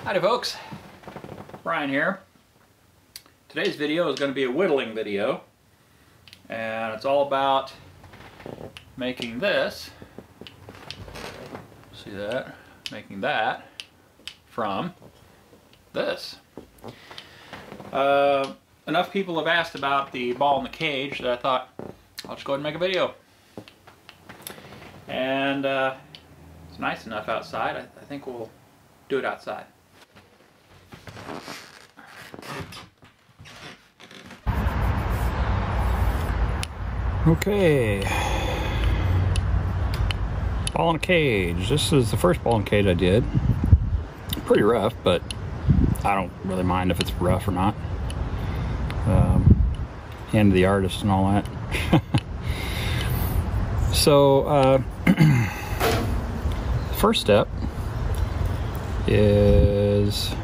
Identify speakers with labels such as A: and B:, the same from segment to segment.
A: Howdy folks, Bryan here. Today's video is going to be a whittling video, and it's all about making this, see that, making that from this. Enough people have asked about the ball in the cage that I thought I'll just go ahead and make a video. And it's nice enough outside, I think we'll do it outside. Okay, ball in a cage. This is the first ball in a cage I did. Pretty rough, but I don't really mind if it's rough or not. Hand to the artist and all that. So, first step is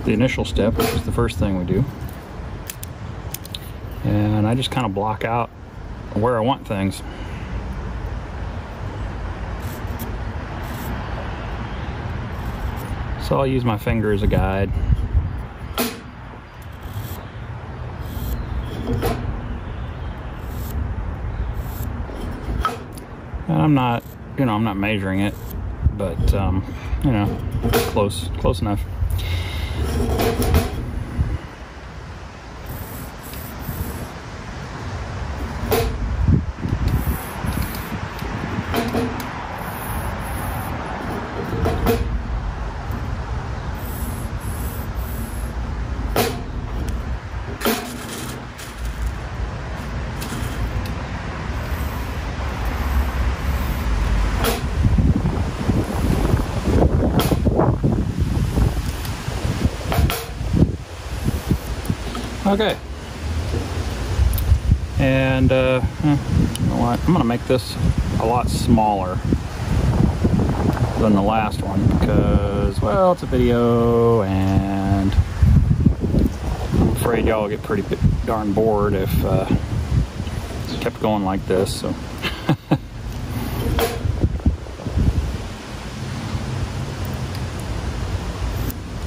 A: the initial step, which is the first thing we do. And I just kind of block out where I want things. So I'll use my finger as a guide. And I'm not, I'm not measuring it, but close enough. Okay, and you know what? I'm gonna make this a lot smaller than the last one because, well, it's a video, and I'm afraid y'all will get pretty darn bored if it kept going like this. So.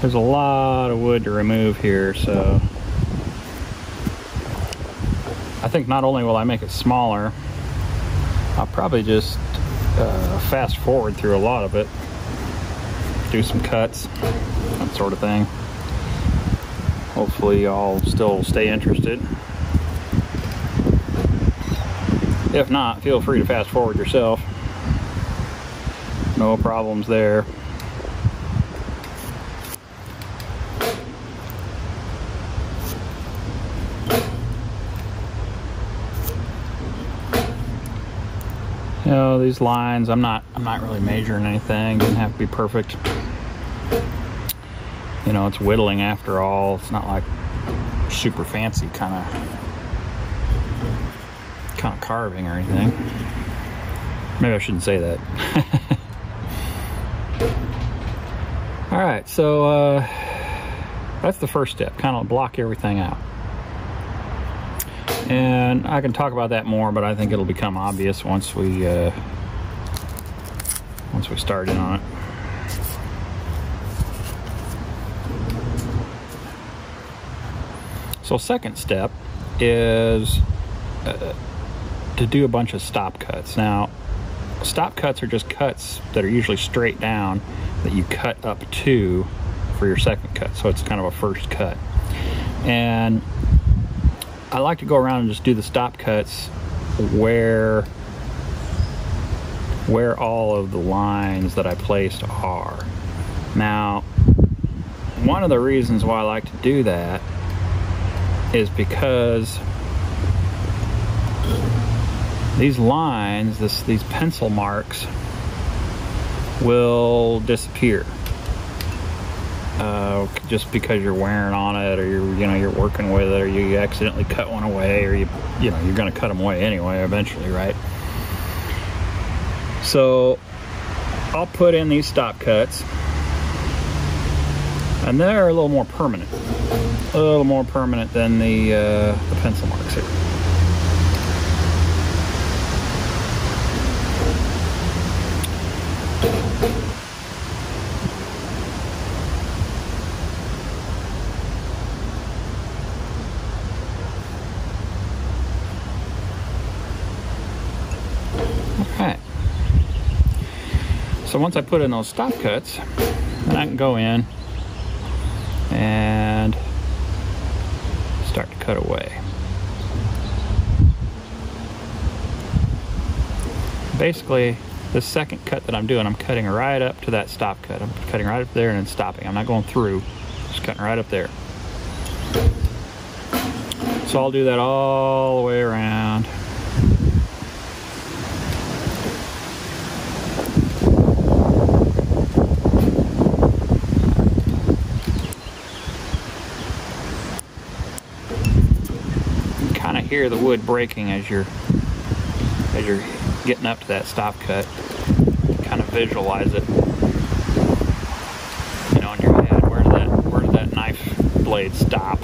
A: There's a lot of wood to remove here, so I think not only will I make it smaller, I'll probably just fast forward through a lot of it, do some cuts, that sort of thing. Hopefully y'all still stay interested. If not, feel free to fast forward yourself. No problems there. You know, these lines, I'm not really measuring anything. Doesn't have to be perfect. You know, it's whittling after all. It's not like super fancy kind of carving or anything. Maybe I shouldn't say that. All right, so that's the first step. Kind of block everything out. And I can talk about that more, but I think it'll become obvious once we start in on it. So second step is to do a bunch of stop cuts. Now, stop cuts are just cuts that are usually straight down that you cut up to for your second cut. So it's kind of a first cut. And I like to go around and just do the stop cuts where all of the lines that I placed are. Now, one of the reasons why I like to do that is because these lines, these pencil marks, will disappear. Just because you're wearing on it, or you're working with it, or you accidentally cut one away, or you're going to cut them away anyway eventually, right? So I'll put in these stop cuts, and they're a little more permanent, than the pencil marks here. So once I put in those stop cuts, then I can go in and start to cut away. Basically, this second cut that I'm doing, I'm cutting right up to that stop cut. I'm cutting right up there and then stopping. I'm not going through, just cutting right up there. So I'll do that all the way around. You can kind of hear the wood breaking as you're getting up to that stop cut. Kind of visualize it, you know, in your head. Where did that knife blade stop?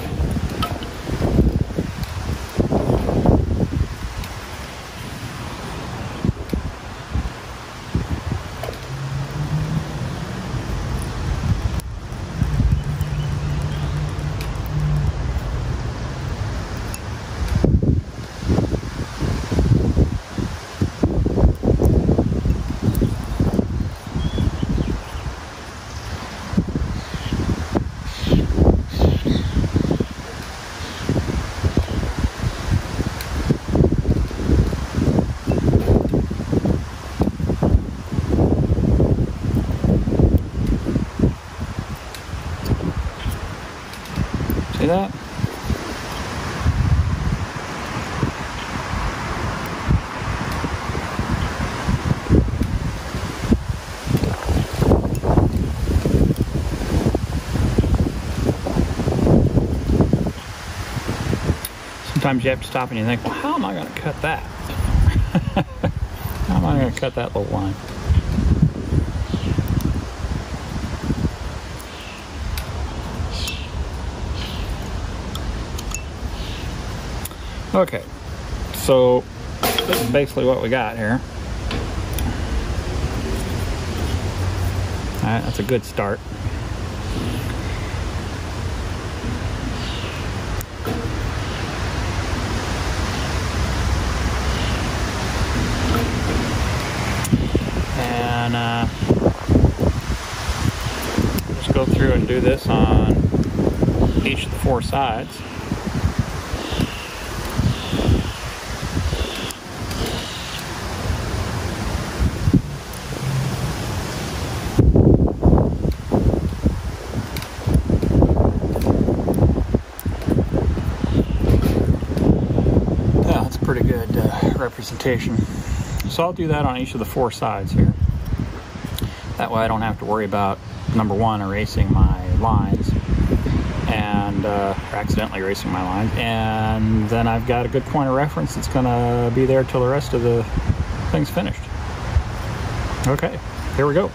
A: See that? Sometimes you have to stop and you think, well, how am I going to cut that? How am I going to cut that little line? Okay, so this is basically what we got here. Alright, that's a good start. And just go through and do this on each of the 4 sides. Pretty good representation. So I'll do that on each of the 4 sides here. That way I don't have to worry about, number one, erasing my lines and or accidentally erasing my lines, and then I've got a good point of reference that's going to be there till the rest of the thing's finished. Okay, here we go.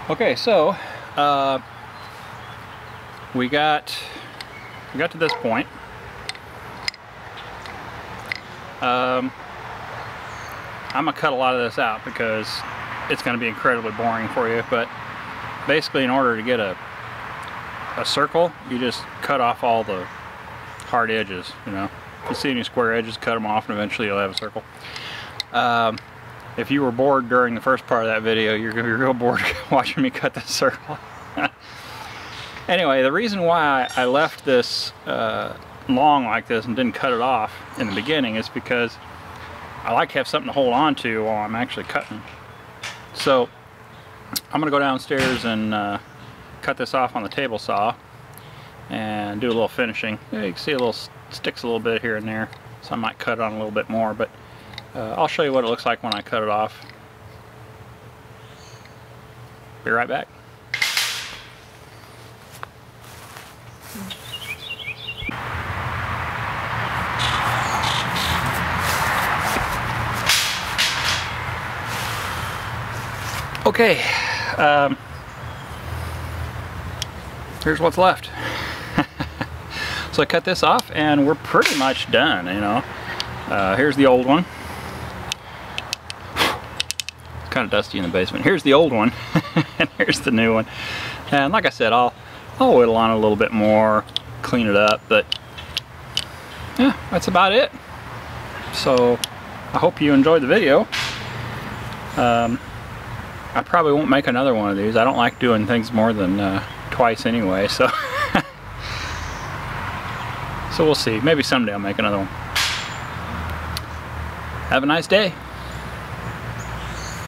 A: Okay, so we got to this point. I'm gonna cut a lot of this out because it's gonna be incredibly boring for you, but basically in order to get a circle, you just cut off all the hard edges, you know. If you see any square edges, cut them off and eventually you'll have a circle. If you were bored during the first part of that video, you're gonna be real bored watching me cut this circle. Anyway, the reason why I left this long like this and didn't cut it off in the beginning is because I like to have something to hold on to while I'm actually cutting. So I'm gonna go downstairs and cut this off on the table saw and do a little finishing. Yeah, you can see a little sticks a little bit here and there, so I might cut it on a little bit more, but I'll show you what it looks like when I cut it off. Be right back. Okay, here's what's left. So I cut this off and we're pretty much done, you know. Here's the old one. It's kind of dusty in the basement. Here's the old one and here's the new one. And like I said, I'll whittle on it a little bit more, clean it up, but yeah, that's about it. So I hope you enjoyed the video. I probably won't make another one of these. I don't like doing things more than twice anyway, so so we'll see. Maybe someday I'll make another one. Have a nice day.